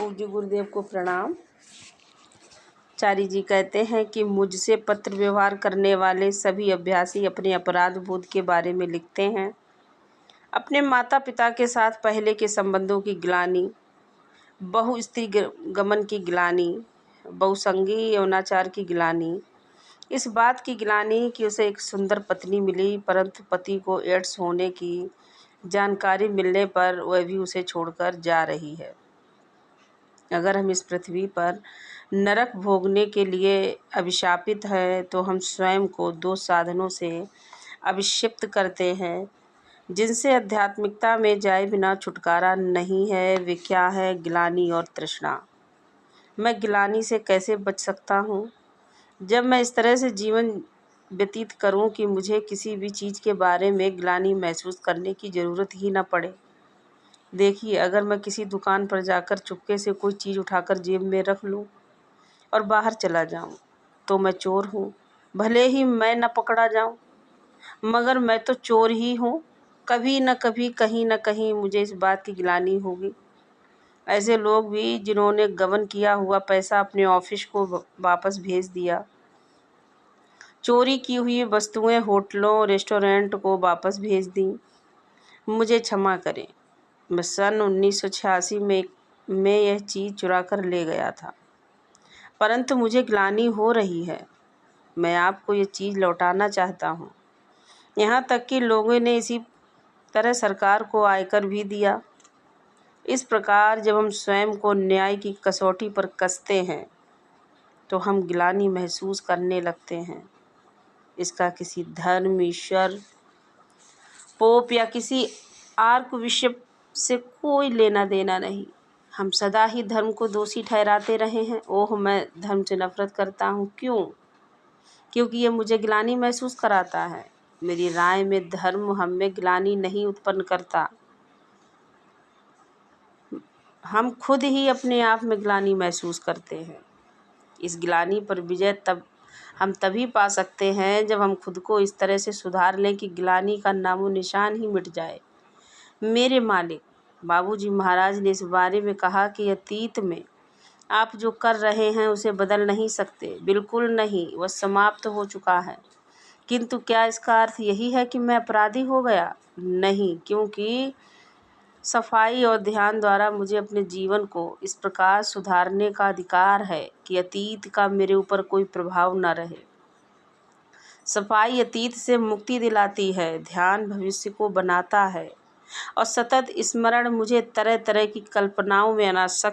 पूज्य गुरुदेव को प्रणाम। चारी जी कहते हैं कि मुझसे पत्र व्यवहार करने वाले सभी अभ्यासी अपने अपराध बोध के बारे में लिखते हैं। अपने माता पिता के साथ पहले के संबंधों की ग्लानि, बहु स्त्री गमन की ग्लानि, बहुसंगी यौनाचार की ग्लानि, इस बात की ग्लानि कि उसे एक सुंदर पत्नी मिली परंतु पति को एड्स होने की जानकारी मिलने पर वह भी उसे छोड़कर जा रही है। अगर हम इस पृथ्वी पर नरक भोगने के लिए अभिशापित हैं तो हम स्वयं को दो साधनों से अभिषिप्त करते हैं जिनसे आध्यात्मिकता में जाए बिना छुटकारा नहीं है। वे क्या है? ग्लानि और तृष्णा। मैं ग्लानि से कैसे बच सकता हूँ? जब मैं इस तरह से जीवन व्यतीत करूँ कि मुझे किसी भी चीज़ के बारे में ग्लानि महसूस करने की ज़रूरत ही न पड़े। देखिए, अगर मैं किसी दुकान पर जाकर चुपके से कोई चीज़ उठाकर जेब में रख लूँ और बाहर चला जाऊँ तो मैं चोर हूँ। भले ही मैं न पकड़ा जाऊँ मगर मैं तो चोर ही हूँ। कभी न कभी कहीं न कहीं मुझे इस बात की ग्लानि होगी। ऐसे लोग भी जिन्होंने गबन किया हुआ पैसा अपने ऑफिस को वापस भेज दिया, चोरी की हुई वस्तुएं होटलों रेस्टोरेंट को वापस भेज दी। मुझे क्षमा करें, मैं सन 1986 में यह चीज़ चुरा कर ले गया था, परंतु मुझे ग्लानि हो रही है। मैं आपको ये चीज़ लौटाना चाहता हूँ। यहाँ तक कि लोगों ने इसी तरह सरकार को आयकर भी दिया। इस प्रकार जब हम स्वयं को न्याय की कसौटी पर कसते हैं तो हम ग्लानि महसूस करने लगते हैं। इसका किसी धर्म, ईश्वर, पोप या किसी आर्क बिशप से कोई लेना देना नहीं। हम सदा ही धर्म को दोषी ठहराते रहे हैं। ओह, मैं धर्म से नफरत करता हूँ। क्यों? क्योंकि ये मुझे ग्लानि महसूस कराता है। मेरी राय में धर्म हम में ग्लानि नहीं उत्पन्न करता, हम खुद ही अपने आप में ग्लानि महसूस करते हैं। इस ग्लानि पर विजय हम तभी पा सकते हैं जब हम खुद को इस तरह से सुधार लें कि ग्लानि का नामो निशान ही मिट जाए। मेरे मालिक बाबूजी महाराज ने इस बारे में कहा कि अतीत में आप जो कर रहे हैं उसे बदल नहीं सकते। बिल्कुल नहीं, वह समाप्त हो चुका है। किंतु क्या इसका अर्थ यही है कि मैं अपराधी हो गया? नहीं, क्योंकि सफाई और ध्यान द्वारा मुझे अपने जीवन को इस प्रकार सुधारने का अधिकार है कि अतीत का मेरे ऊपर कोई प्रभाव न रहे। सफाई अतीत से मुक्ति दिलाती है, ध्यान भविष्य को बनाता है और सतत स्मरण मुझे तरह तरह की कल्पनाओं में अनासक्त